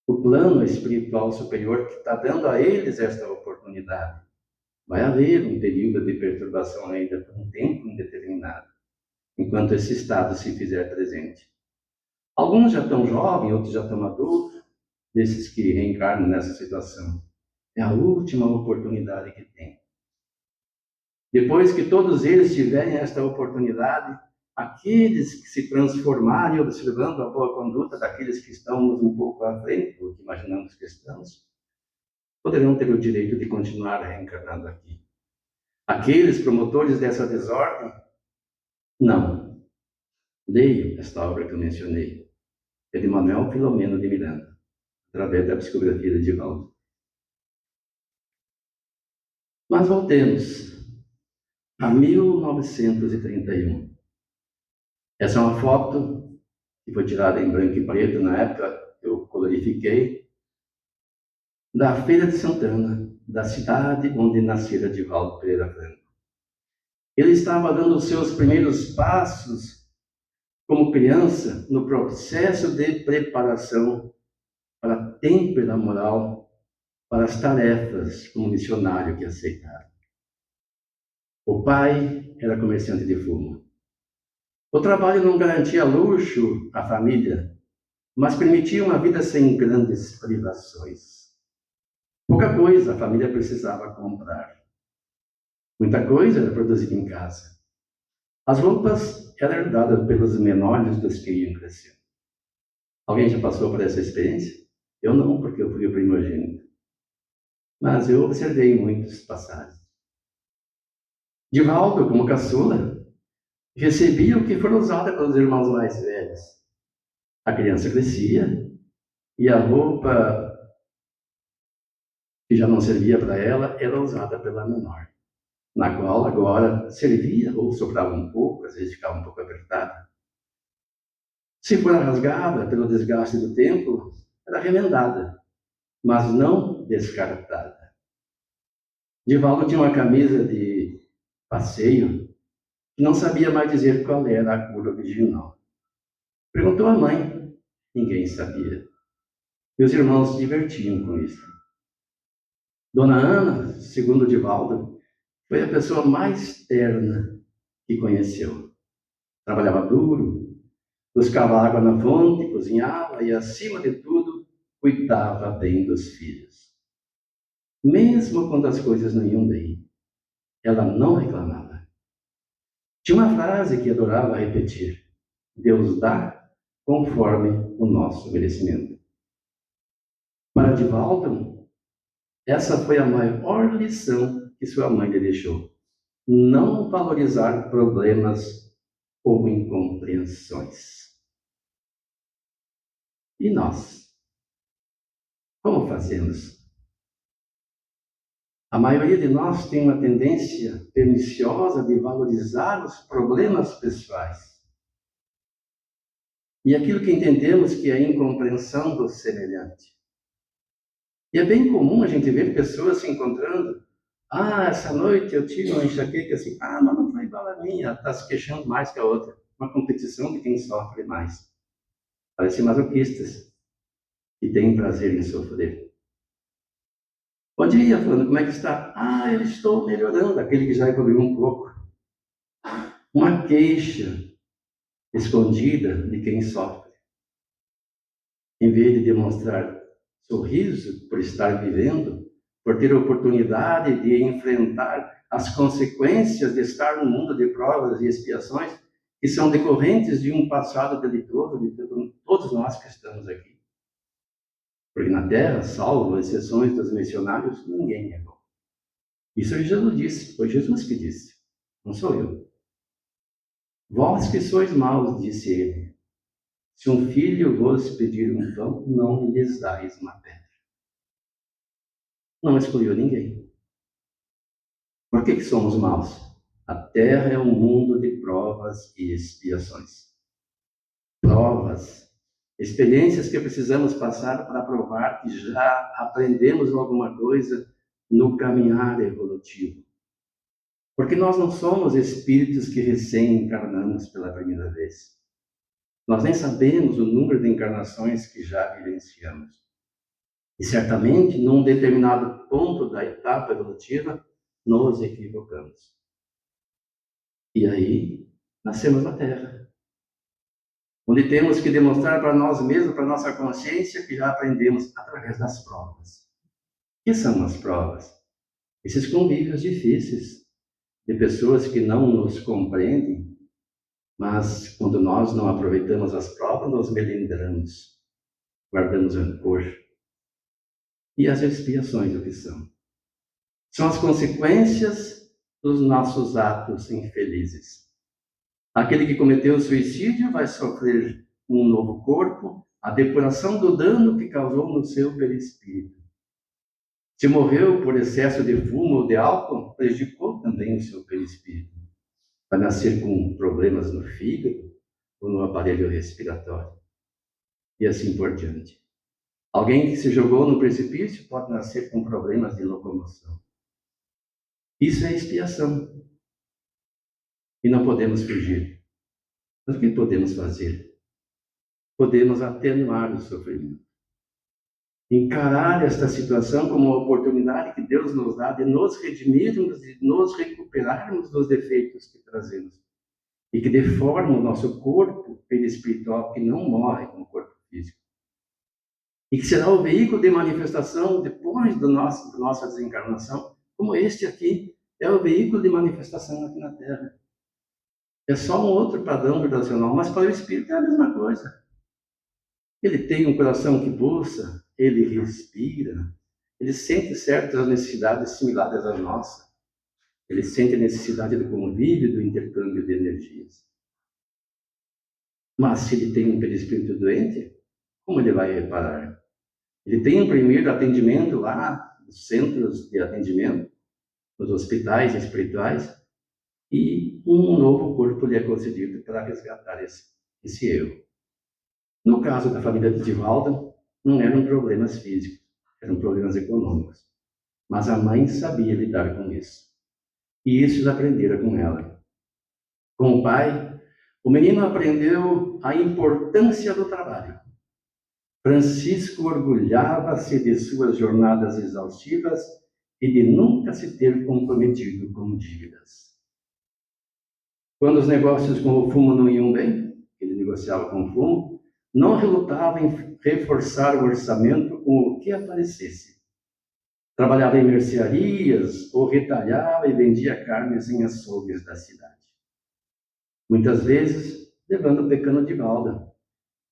o plano espiritual superior que está dando a eles esta oportunidade. Vai haver um período de perturbação ainda por um tempo indeterminado, enquanto esse estado se fizer presente. Alguns já estão jovens, outros já estão adultos, desses que reencarnam nessa situação. É a última oportunidade que tem. Depois que todos eles tiverem esta oportunidade, aqueles que se transformarem observando a boa conduta daqueles que estamos um pouco à frente, ou que imaginamos que estamos, poderão ter o direito de continuar reencarnando aqui. Aqueles promotores dessa desordem, não. Leiam esta obra que eu mencionei. É de Manuel Filomeno de Miranda, através da psicografia de Divaldo. Mas voltemos a 1931. Essa é uma foto que foi tirada em branco e preto, na época eu colorifiquei, da Feira de Santana, da cidade onde nascera Divaldo Pereira Franco. Ele estava dando os seus primeiros passos como criança no processo de preparação para a têmpera moral, para as tarefas como missionário que aceitaram. O pai era comerciante de fumo. O trabalho não garantia luxo à família, mas permitia uma vida sem grandes privações. Pouca coisa a família precisava comprar. Muita coisa era produzida em casa. As roupas eram herdadas pelos menores dos que iam crescendo. Alguém já passou por essa experiência? Eu não, porque eu fui o primogênito. Mas eu observei muitos passarem. Divaldo, como caçula, recebia o que for usado pelos irmãos mais velhos. A criança crescia e a roupa que já não servia para ela era usada pela menor, na qual agora servia ou sobrava um pouco, às vezes ficava um pouco apertada. Se for rasgada pelo desgaste do tempo, era remendada, mas não descartada. Divaldo tinha uma camisa de passeio que não sabia mais dizer qual era a cor original. Perguntou à mãe, ninguém sabia. E os irmãos se divertiam com isso. Dona Ana, segundo Divaldo, foi a pessoa mais terna que conheceu. Trabalhava duro, buscava água na fonte, cozinhava e, acima de tudo, cuidava bem dos filhos. Mesmo quando as coisas não iam bem, ela não reclamava. Tinha uma frase que adorava repetir: Deus dá conforme o nosso merecimento. Para Divaldo, essa foi a maior lição que sua mãe lhe deixou. Não valorizar problemas ou incompreensões. E nós? Como fazemos? A maioria de nós tem uma tendência perniciosa de valorizar os problemas pessoais. E aquilo que entendemos que é a incompreensão do semelhante. E é bem comum a gente ver pessoas se encontrando. Essa noite eu tive uma enxaqueca assim. Mas não foi igual a minha. Está se queixando mais que a outra. Uma competição de quem sofre mais. Parecem masoquistas que têm prazer em sofrer. Bom dia, falando, como é que está? Eu estou melhorando. Aquele que já evoluiu um pouco. Uma queixa escondida de quem sofre. Em vez de demonstrar sorriso por estar vivendo, por ter a oportunidade de enfrentar as consequências de estar no mundo de provas e expiações que são decorrentes de um passado delitoso de todos nós que estamos aqui. Porque na Terra, salvo exceções dos missionários, ninguém é bom. Isso Jesus disse, foi Jesus que disse, não sou eu. Vós que sois maus, disse ele, se um filho vos pedir um pão, não lhes dais uma pedra. Não excluiu ninguém. Por que somos maus? A Terra é um mundo de provas e expiações. Provas, experiências que precisamos passar para provar que já aprendemos alguma coisa no caminhar evolutivo. Porque nós não somos espíritos que recém-encarnamos pela primeira vez. Nós nem sabemos o número de encarnações que já vivenciamos. E certamente, num determinado ponto da etapa evolutiva, nos equivocamos. E aí, nascemos na Terra. Onde temos que demonstrar para nós mesmos, para nossa consciência, que já aprendemos através das provas. O que são as provas? Esses convívios difíceis de pessoas que não nos compreendem, mas quando nós não aproveitamos as provas, nos melindramos, guardamos rancor. E as expiações, o que são? São as consequências dos nossos atos infelizes. Aquele que cometeu suicídio vai sofrer um novo corpo, a depuração do dano que causou no seu perispírito. Se morreu por excesso de fumo ou de álcool, prejudicou também o seu perispírito. Vai nascer com problemas no fígado ou no aparelho respiratório. E assim por diante. Alguém que se jogou no precipício pode nascer com problemas de locomoção. Isso é expiação. E não podemos fugir. Mas o que podemos fazer? Podemos atenuar o sofrimento. Encarar esta situação como uma oportunidade que Deus nos dá de nos redimirmos, de nos recuperarmos dos defeitos que trazemos. E que deformam o nosso corpo perispiritual, que não morre com o corpo físico. E que será o veículo de manifestação depois da nossa desencarnação, como este aqui é o veículo de manifestação aqui na Terra. É só um outro padrão vibracional, mas para o espírito é a mesma coisa. Ele tem um coração que pulsa, ele respira, ele sente certas necessidades similares à nossa. Ele sente a necessidade do convívio, do intercâmbio de energias. Mas se ele tem um perispírito doente, como ele vai reparar? Ele tem um primeiro atendimento lá nos centros de atendimento, nos hospitais espirituais, e um novo corpo lhe é concedido para resgatar esse erro. No caso da família de Divalda, não eram problemas físicos, eram problemas econômicos. Mas a mãe sabia lidar com isso. E isso eles aprenderam com ela. Com o pai, o menino aprendeu a importância do trabalho. Francisco orgulhava-se de suas jornadas exaustivas e de nunca se ter comprometido com dívidas. Quando os negócios com o fumo não iam bem, ele negociava com o fumo, não relutava em reforçar o orçamento com o que aparecesse. Trabalhava em mercearias ou retalhava e vendia carnes em açougues da cidade. Muitas vezes, levando o pequeno Divalda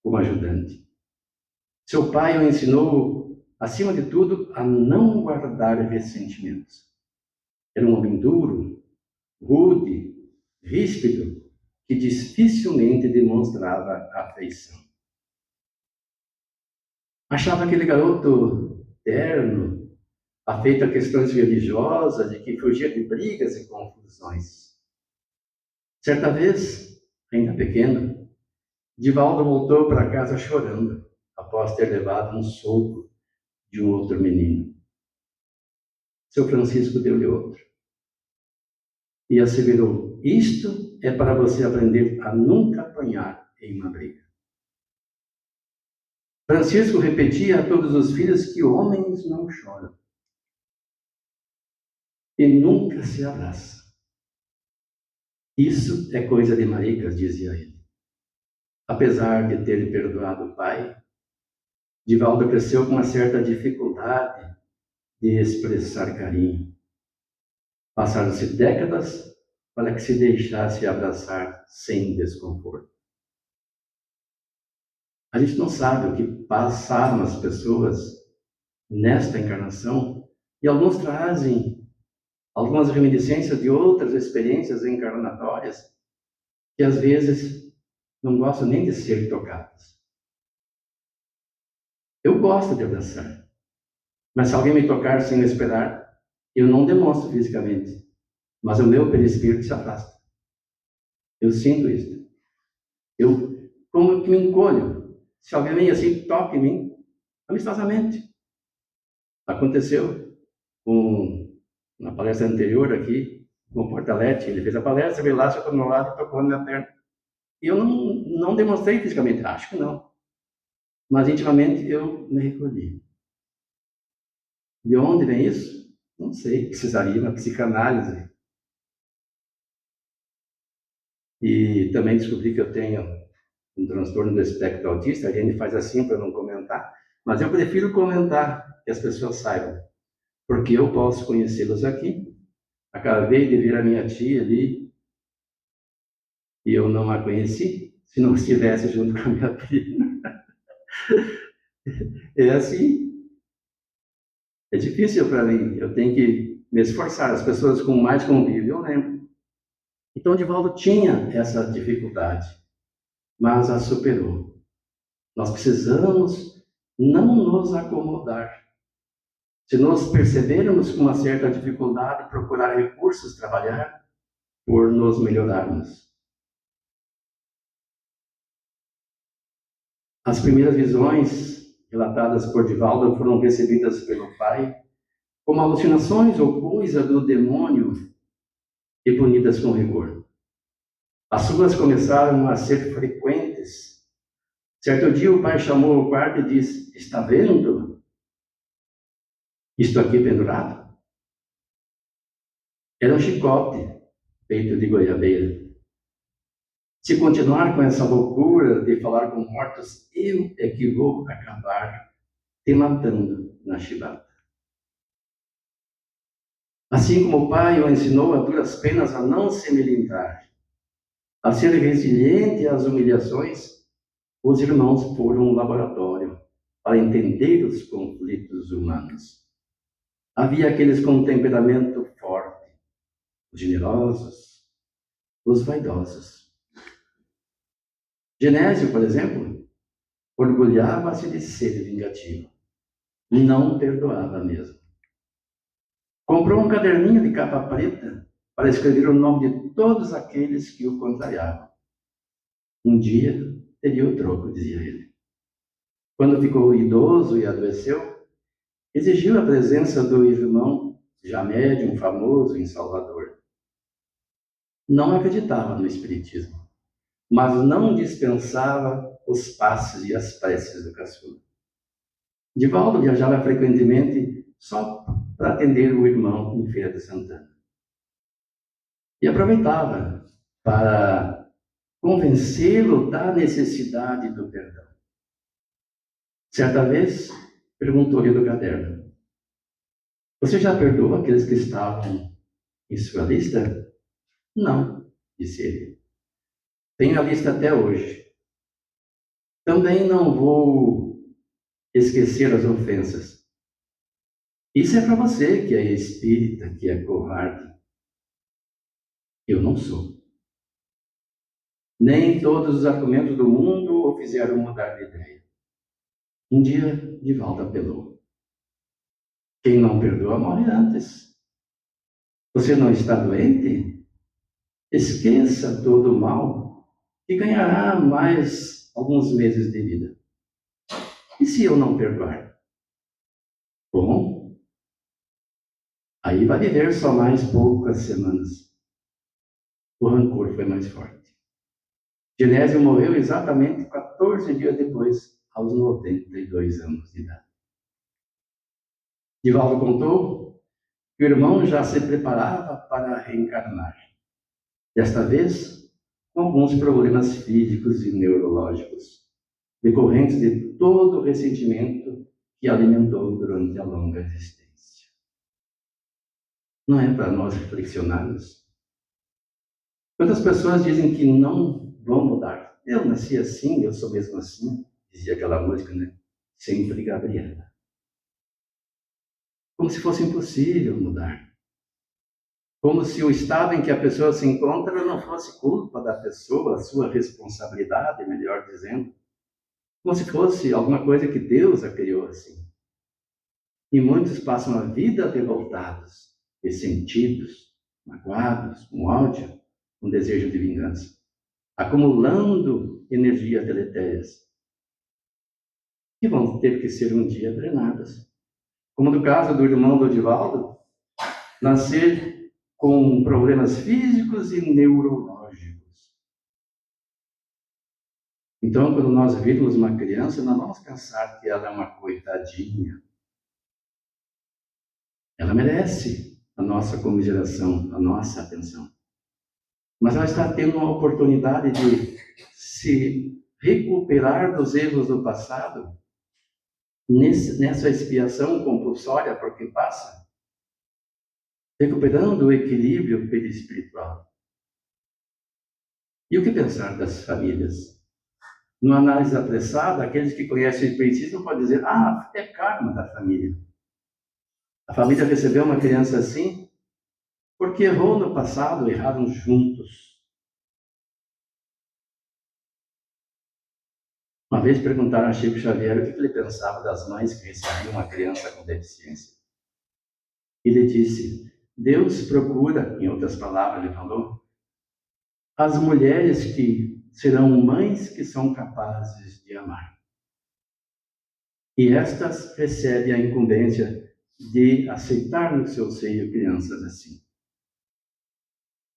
como ajudante. Seu pai o ensinou, acima de tudo, a não guardar ressentimentos. Era um homem duro, rude, ríspido, que dificilmente demonstrava afeição. Achava aquele garoto terno, afeito a questões religiosas, de que fugia de brigas e confusões. Certa vez, ainda pequeno, Divaldo voltou para casa chorando, após ter levado um soco de um outro menino. Seu Francisco deu-lhe outro. E assegurou: isto é para você aprender a nunca apanhar em uma briga. Francisco repetia a todos os filhos que homens não choram e nunca se abraçam. Isso é coisa de maricas, dizia ele. Apesar de ter perdoado o pai, Divaldo cresceu com uma certa dificuldade de expressar carinho. Passaram-se décadas para que se deixasse abraçar sem desconforto. A gente não sabe o que passaram as pessoas nesta encarnação, e alguns trazem algumas reminiscências de outras experiências encarnatórias que às vezes não gostam nem de ser tocadas. Eu gosto de abraçar, mas se alguém me tocar sem eu esperar, eu não demonstro fisicamente, mas o meu perispírito se afasta. Eu sinto isso. Eu como que me encolho. Se alguém vem assim, toca em mim, amistosamente. Aconteceu na palestra anterior aqui, com o Portalete. Ele fez a palestra, veio lá, sentou do meu lado e tocou na minha perna. E eu não demonstrei fisicamente, acho que não. Mas intimamente eu me recolhi. De onde vem isso? Não sei, precisaria uma psicanálise. E também descobri que eu tenho um transtorno do espectro autista. A gente faz assim para não comentar, mas eu prefiro comentar, que as pessoas saibam, porque eu posso conhecê-los aqui. Acabei de ver a minha tia ali e eu não a conheci, se não estivesse junto com a minha prima. É assim, é difícil para mim, eu tenho que me esforçar. As pessoas com mais convívio, eu lembro. Então, Divaldo tinha essa dificuldade, mas a superou. Nós precisamos não nos acomodar. Se nós percebermos com uma certa dificuldade, procurar recursos, trabalhar por nos melhorarmos. As primeiras visões relatadas por Divaldo foram recebidas pelo pai como alucinações ou coisa do demônio e punidas com rigor. As suas começaram a ser frequentes. Certo dia o pai chamou ao quarto e disse: está vendo isto aqui pendurado? Era um chicote feito de goiabeira. Se continuar com essa loucura de falar com mortos, eu é que vou acabar te matando na chibata. Assim como o pai o ensinou a duras penas a não se melindrar, a ser resiliente às humilhações, os irmãos foram um laboratório para entender os conflitos humanos. Havia aqueles com temperamento forte, os generosos, os vaidosos. Genésio, por exemplo, orgulhava-se de ser vingativo. Não perdoava mesmo. Comprou um caderninho de capa preta para escrever o nome de todos aqueles que o contrariavam. Um dia teria o troco, dizia ele. Quando ficou idoso e adoeceu, exigiu a presença do irmão, já médium famoso em Salvador. Não acreditava no espiritismo, mas não dispensava os passes e as preces do caçula. Divaldo viajava frequentemente só para atender o irmão em Feira de Santana. E aproveitava para convencê-lo da necessidade do perdão. Certa vez, perguntou-lhe do caderno: você já perdoou aqueles que estavam em sua lista? Não, disse ele. Tenho a lista até hoje. Também não vou esquecer as ofensas. Isso é para você que é espírita, que é covarde. Eu não sou. Nem todos os argumentos do mundo o fizeram mudar de ideia. Um dia, Divaldo apelou: Quem não perdoa morre antes. Você não está doente? Esqueça todo o mal e ganhará mais alguns meses de vida. E se eu não perdoar? Bom, aí vai viver só mais poucas semanas. O rancor foi mais forte. Genésio morreu exatamente 14 dias depois, aos 92 anos de idade. Divaldo contou que o irmão já se preparava para reencarnar. Desta vez, com alguns problemas físicos e neurológicos, decorrentes de todo o ressentimento que alimentou durante a longa existência. Não é para nós reflexionarmos? Quantas pessoas dizem que não vão mudar? Eu nasci assim, eu sou mesmo assim, dizia aquela música, né? Sempre Gabriela. Como se fosse impossível mudar. Como se o estado em que a pessoa se encontra não fosse culpa da pessoa, sua responsabilidade, melhor dizendo. Como se fosse alguma coisa que Deus a criou assim. E muitos passam a vida revoltados, ressentidos, magoados, com ódio, com desejo de vingança, acumulando energias deletérias, que vão ter que ser um dia drenadas. Como no caso do irmão do Divaldo, nascer com problemas físicos e neurológicos. Então, quando nós virmos uma criança, não vamos pensar que ela é uma coitadinha. Ela merece a nossa comiseração, a nossa atenção. Mas ela está tendo uma oportunidade de se recuperar dos erros do passado, nessa expiação compulsória por que passa, recuperando o equilíbrio perispiritual. E o que pensar das famílias? Numa análise apressada, aqueles que conhecem o espiritismo podem dizer: é karma da família. A família recebeu uma criança assim porque errou no passado, erraram juntos. Uma vez perguntaram a Chico Xavier o que ele pensava das mães que recebiam uma criança com deficiência. Ele disse: Deus procura, em outras palavras, ele falou, as mulheres que serão mães que são capazes de amar. E estas recebem a incumbência de aceitar no seu seio crianças assim.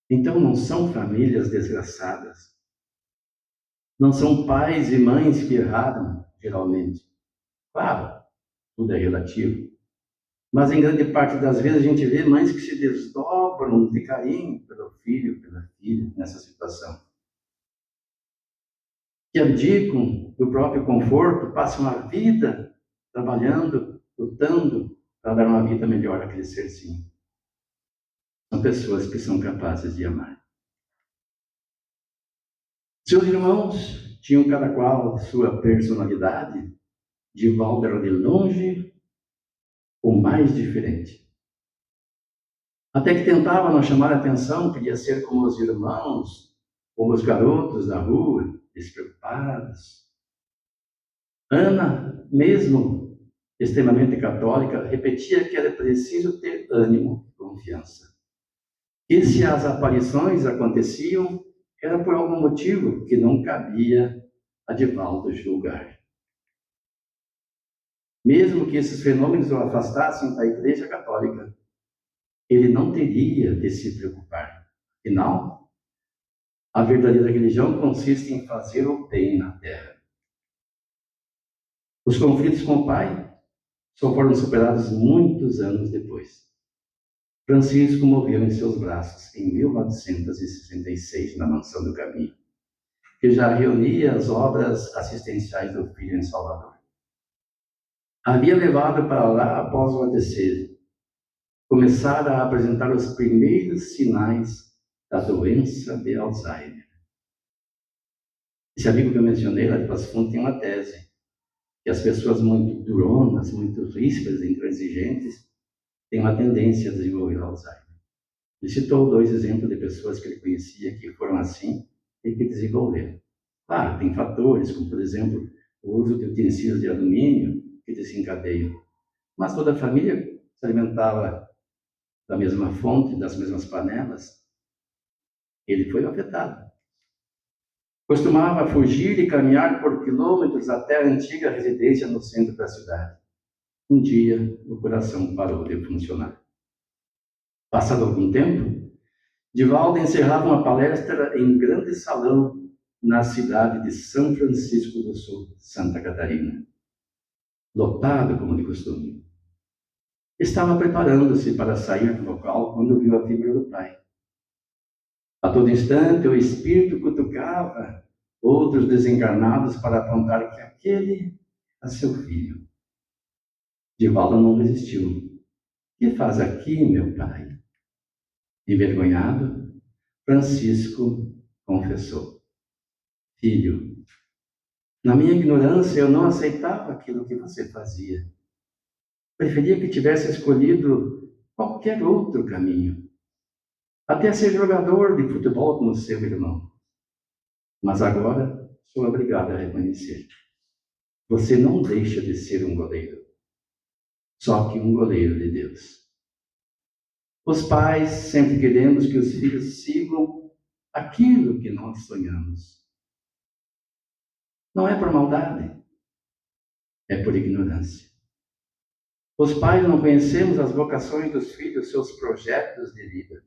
Então não são famílias desgraçadas. Não são pais e mães que erraram, geralmente. Claro, tudo é relativo. Mas em grande parte das vezes a gente vê mães que se desdobram de carinho pelo filho, pela filha, nessa situação. Que abdicam do próprio conforto, passam a vida trabalhando, lutando para dar uma vida melhor àquele serzinho. São pessoas que são capazes de amar. Seus irmãos tinham cada qual sua personalidade. Divaldo era de longe o mais diferente. Até que tentava não chamar a atenção, queria ser como os irmãos, como os garotos da rua, despreocupados. Ana, mesmo extremamente católica, repetia que era preciso ter ânimo e confiança. E se as aparições aconteciam, era por algum motivo que não cabia a Divaldo julgar. Mesmo que esses fenômenos o afastassem da Igreja Católica, ele não teria de se preocupar. Afinal, a verdadeira religião consiste em fazer o bem na terra. Os conflitos com o pai só foram superados muitos anos depois. Francisco morreu em seus braços em 1966, na Mansão do Caminho, que já reunia as obras assistenciais do filho em Salvador. Havia levado para lá após o ADC, começar a apresentar os primeiros sinais da doença de Alzheimer. Esse amigo que eu mencionei, lá de Passo Fundo, tem uma tese, que as pessoas muito duronas, muito ríspidas, intransigentes, têm uma tendência a desenvolver Alzheimer. Ele citou 2 exemplos de pessoas que ele conhecia que foram assim e que desenvolveram. Claro, tem fatores, como por exemplo, o uso de utensílios de alumínio que desencadeiam. Mas toda a família se alimentava da mesma fonte, das mesmas panelas, ele foi afetado. Costumava fugir e caminhar por quilômetros até a antiga residência no centro da cidade. Um dia, o coração parou de funcionar. Passado algum tempo, Divaldo encerrava uma palestra em grande salão na cidade de São Francisco do Sul, Santa Catarina. Lotado como de costume. Estava preparando-se para sair do local quando viu a figura do pai. A todo instante, o espírito cutucava outros desencarnados para apontar que aquele era seu filho. Divaldo não resistiu. Que faz aqui, meu pai? Envergonhado, Francisco confessou: Filho, na minha ignorância eu não aceitava aquilo que você fazia. Preferia que tivesse escolhido qualquer outro caminho. Até ser jogador de futebol como seu irmão. Mas agora sou obrigado a reconhecer. Você não deixa de ser um goleiro. Só que um goleiro de Deus. Os pais sempre queremos que os filhos sigam aquilo que nós sonhamos. Não é por maldade, é por ignorância. Os pais não conhecemos as vocações dos filhos, seus projetos de vida.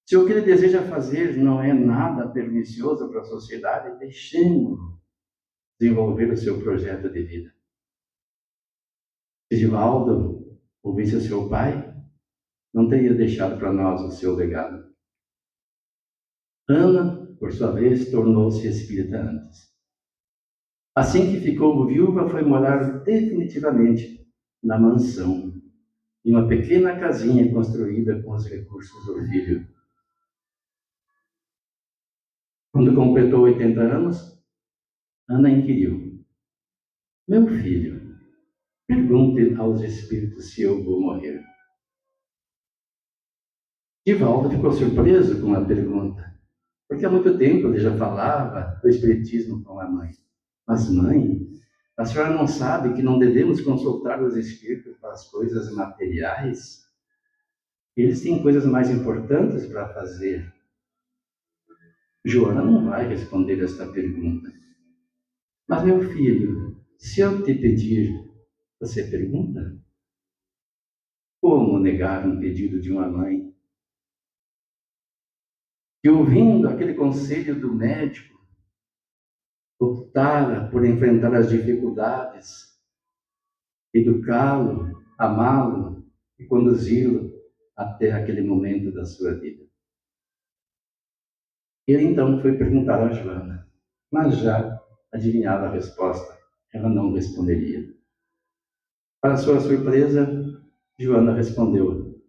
Se o que ele deseja fazer não é nada pernicioso para a sociedade, deixemos-lo desenvolver o seu projeto de vida. Se Divaldo ouvisse o seu pai, não teria deixado para nós o seu legado. Ana, por sua vez, tornou-se espírita antes. Assim que ficou viúva, foi morar definitivamente na mansão, em uma pequena casinha construída com os recursos do filho. Quando completou 80 anos, Ana inquiriu: Meu filho, pergunte aos espíritos se eu vou morrer. Divaldo ficou surpreso com a pergunta, porque há muito tempo ele já falava do espiritismo com a mãe. Mas, mãe, a senhora não sabe que não devemos consultar os espíritos para as coisas materiais? Eles têm coisas mais importantes para fazer. Joana não vai responder esta pergunta. Mas, meu filho, se eu te pedir, você pergunta? Como negar um pedido de uma mãe? Que, ouvindo aquele conselho do médico, optara por enfrentar as dificuldades, educá-lo, amá-lo e conduzi-lo até aquele momento da sua vida. Ele então foi perguntar a Joana, mas já adivinhava a resposta. Ela não responderia. Para sua surpresa, Joana respondeu: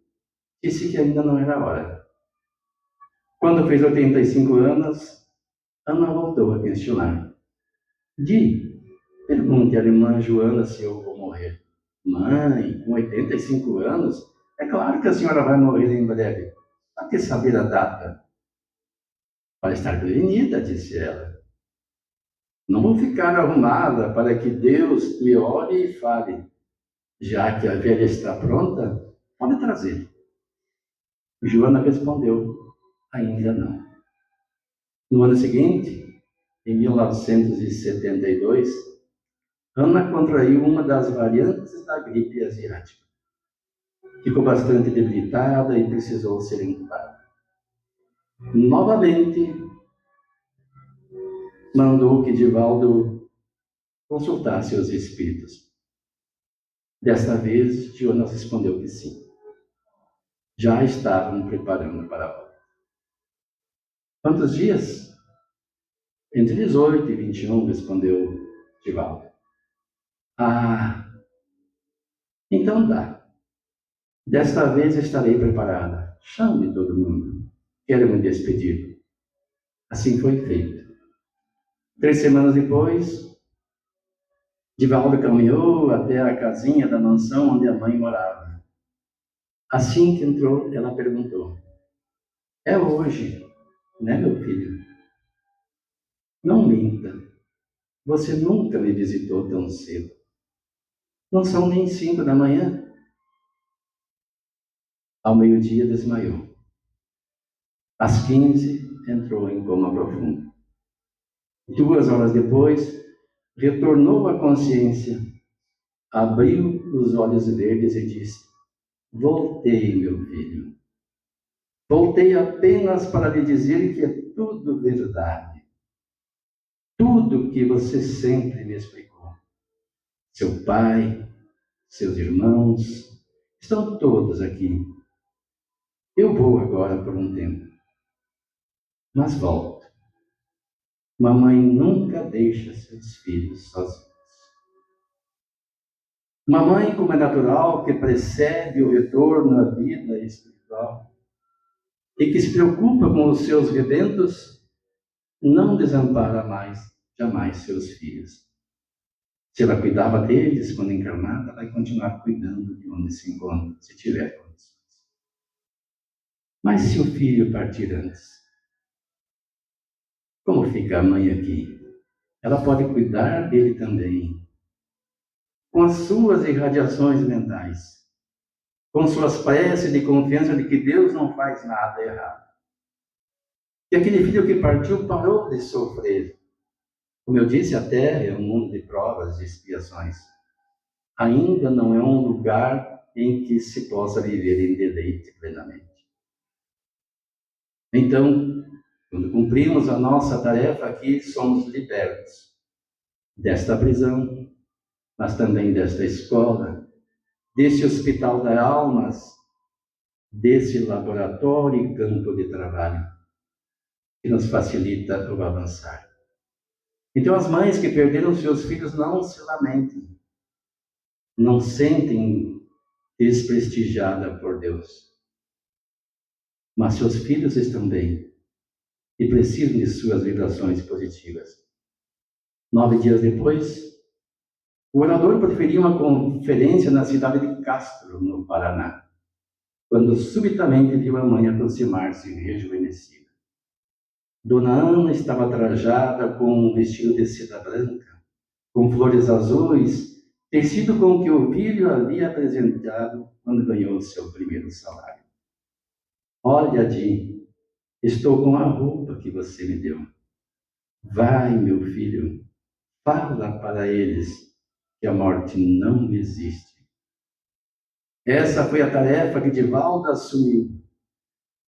disse que ainda não era hora. Quando fez 85 anos, Ana voltou a questionar. Pergunte à irmã Joana se eu vou morrer. Mãe, com 85 anos, é claro que a senhora vai morrer em breve. Para que saber a data? Para estar prevenida, disse ela. Não vou ficar arrumada para que Deus me olhe e fale. Já que a velha está pronta, pode trazer. Joana respondeu, ainda não. No ano seguinte, em 1972, Ana contraiu uma das variantes da gripe asiática. Ficou bastante debilitada e precisou ser entubada. Novamente, mandou que Divaldo consultasse os espíritos. Desta vez, Jonas respondeu que sim. Já estavam preparando para a volta. Quantos dias? Entre 18 e 21, respondeu Divaldo. Ah, então dá. Desta vez estarei preparada. Chame todo mundo. Quero me despedir. Assim foi feito. 3 semanas depois, Divaldo caminhou até a casinha da mansão onde a mãe morava. Assim que entrou, ela perguntou: é hoje, né, meu filho? Não minta. Você nunca me visitou tão cedo. Não são nem 5 da manhã. Ao meio-dia desmaiou. Às 15, entrou em coma profundo. 2 horas depois, retornou à consciência, abriu os olhos verdes e disse: voltei, meu filho. Voltei apenas para lhe dizer que é tudo verdade. Tudo que você sempre me explicou. Seu pai, seus irmãos, estão todos aqui. Eu vou agora por um tempo, mas volto. Mamãe nunca deixa seus filhos sozinhos. Mamãe, como é natural, que precede o retorno à vida espiritual e que se preocupa com os seus rebentos, não desampara mais, jamais, seus filhos. Se ela cuidava deles quando encarnada, vai continuar cuidando de onde se encontra, se tiver condições. Mas se o filho partir antes, como fica a mãe aqui? Ela pode cuidar dele também, com as suas irradiações mentais, com suas preces de confiança de que Deus não faz nada errado. E aquele filho que partiu parou de sofrer. Como eu disse, a Terra é um mundo de provas e expiações. Ainda não é um lugar em que se possa viver em deleite plenamente. Então, quando cumprimos a nossa tarefa aqui, somos libertos desta prisão, mas também desta escola, desse hospital das almas, desse laboratório e campo de trabalho, que nos facilita o avançar. Então, as mães que perderam seus filhos não se lamentem, não sentem desprestigiada por Deus. Mas seus filhos estão bem e precisam de suas vibrações positivas. 9 dias depois, o orador preferia uma conferência na cidade de Castro, no Paraná, quando subitamente viu a mãe aproximar-se rejuvenescida. Dona Ana estava trajada com um vestido de seda branca, com flores azuis, tecido com que o filho havia apresentado quando ganhou seu primeiro salário. Olha, Di, estou com a roupa que você me deu. Vai, meu filho, fala para eles que a morte não existe. Essa foi a tarefa que Divaldo assumiu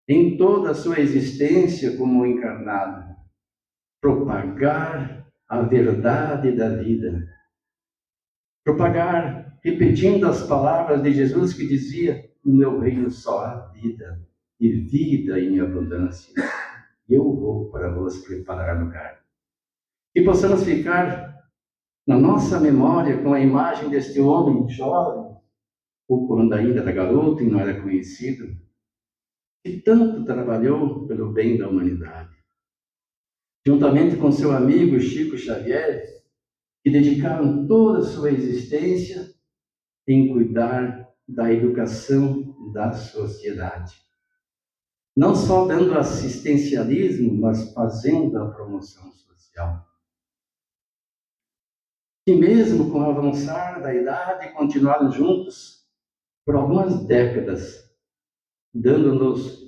em toda a sua existência como encarnado. Propagar a verdade da vida. Propagar, repetindo as palavras de Jesus que dizia: no meu reino só há vida, e vida em abundância. Eu vou para vos preparar lugar. Que possamos ficar na nossa memória com a imagem deste homem jovem, ou quando ainda era garoto e não era conhecido, que tanto trabalhou pelo bem da humanidade. Juntamente com seu amigo Chico Xavier, que dedicaram toda a sua existência em cuidar da educação da sociedade. Não só dando assistencialismo, mas fazendo a promoção social. E mesmo com o avançar da idade, continuaram juntos por algumas décadas, dando-nos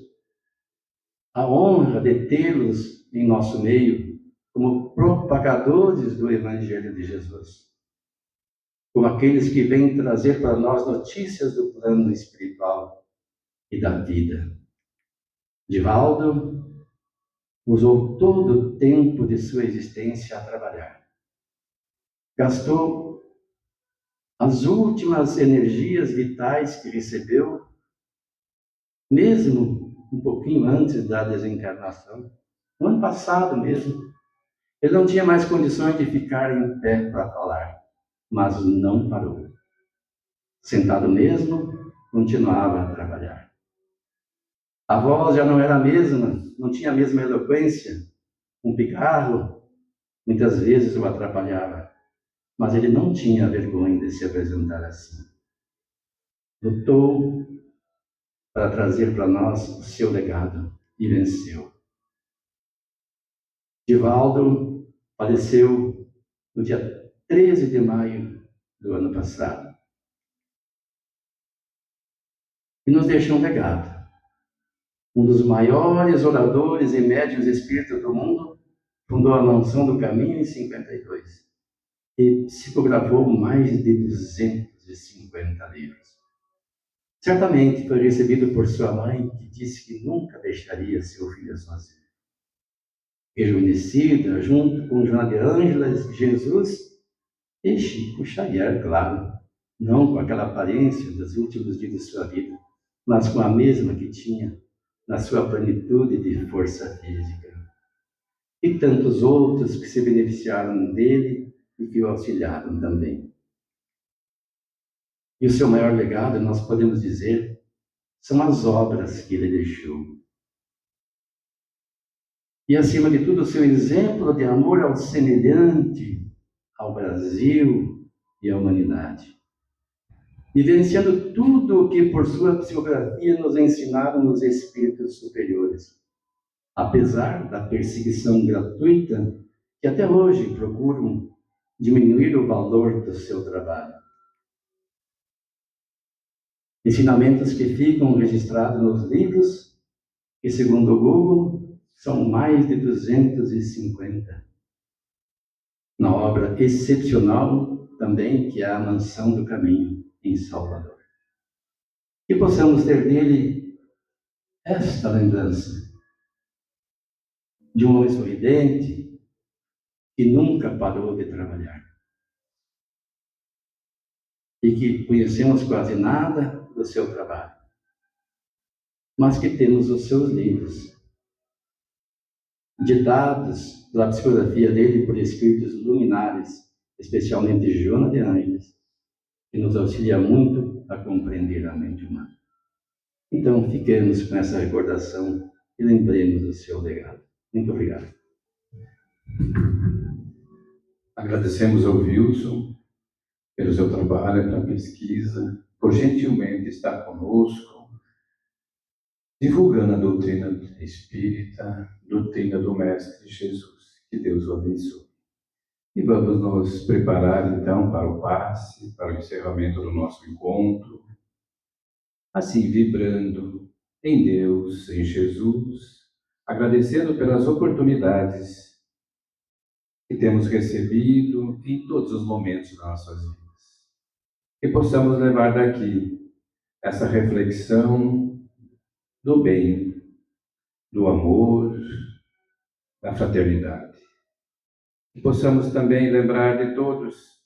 a honra de tê-los em nosso meio como propagadores do Evangelho de Jesus, como aqueles que vêm trazer para nós notícias do plano espiritual e da vida. Divaldo usou todo o tempo de sua existência a trabalhar. Gastou as últimas energias vitais que recebeu, mesmo um pouquinho antes da desencarnação, no ano passado mesmo. Ele não tinha mais condições de ficar em pé para falar, mas não parou. Sentado mesmo, continuava a trabalhar. A voz já não era a mesma, não tinha a mesma eloquência. Um pigarro muitas vezes o atrapalhava, mas ele não tinha vergonha de se apresentar assim. Lutou para trazer para nós o seu legado e venceu. Divaldo faleceu no dia 13 de maio do ano passado. e nos deixa um legado. Um dos maiores oradores e médiuns espíritas do mundo, fundou a Mansão do Caminho em 52 e psicografou mais de 250 livros. Certamente foi recebido por sua mãe, que disse que nunca deixaria seu filho sozinho. Rejuvenescida, junto com Joana de Ângeles, Jesus e Chico Xavier, claro, não com aquela aparência dos últimos dias de sua vida, mas com a mesma que tinha na sua plenitude de força física. E tantos outros que se beneficiaram dele e que o auxiliaram também. E o seu maior legado, nós podemos dizer, são as obras que ele deixou. E, acima de tudo, o seu exemplo de amor ao semelhante, ao Brasil e à humanidade. Vivenciando tudo o que, por sua psicografia, nos ensinaram os espíritos superiores. Apesar da perseguição gratuita, que até hoje procuram diminuir o valor do seu trabalho. Ensinamentos que ficam registrados nos livros, que, segundo o Google, são mais de 250. Na obra excepcional também, que é a Mansão do Caminho, em Salvador. Que possamos ter dele esta lembrança de um homem sorridente que nunca parou de trabalhar. E que conhecemos quase nada do seu trabalho, mas que temos os seus livros, ditados pela psicografia dele por espíritos luminares, especialmente Joana de Ângeles, que nos auxilia muito a compreender a mente humana. Então, fiquemos com essa recordação e lembremos do seu legado. Muito obrigado. Agradecemos ao Wilson pelo seu trabalho, pela pesquisa, por gentilmente estar conosco, divulgando a doutrina espírita, doutrina do Mestre Jesus. Que Deus o abençoe. E vamos nos preparar, então, para o passe, para o encerramento do nosso encontro, assim, vibrando em Deus, em Jesus, agradecendo pelas oportunidades que temos recebido em todos os momentos das nossas vidas. Que possamos levar daqui essa reflexão do bem, do amor, da fraternidade. Que possamos também lembrar de todos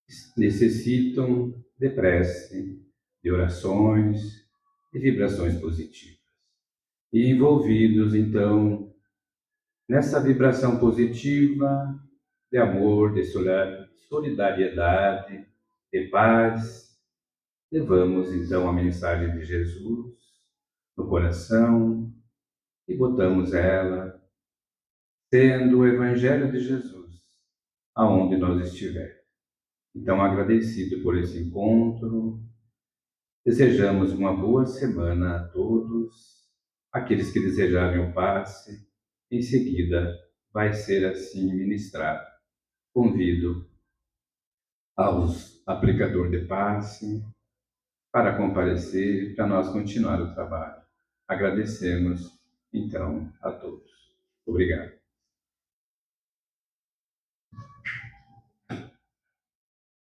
que necessitam de prece, de orações, de vibrações positivas. E envolvidos, então, nessa vibração positiva de amor, de solidariedade, de paz, levamos, então, a mensagem de Jesus no coração e botamos ela, sendo o Evangelho de Jesus, aonde nós estivermos. Então, agradecido por esse encontro, desejamos uma boa semana a todos. Aqueles que desejarem o passe, em seguida vai ser assim ministrado. Convido aos aplicadores de passe para comparecer, para nós continuar o trabalho. Agradecemos, então, a todos. Obrigado.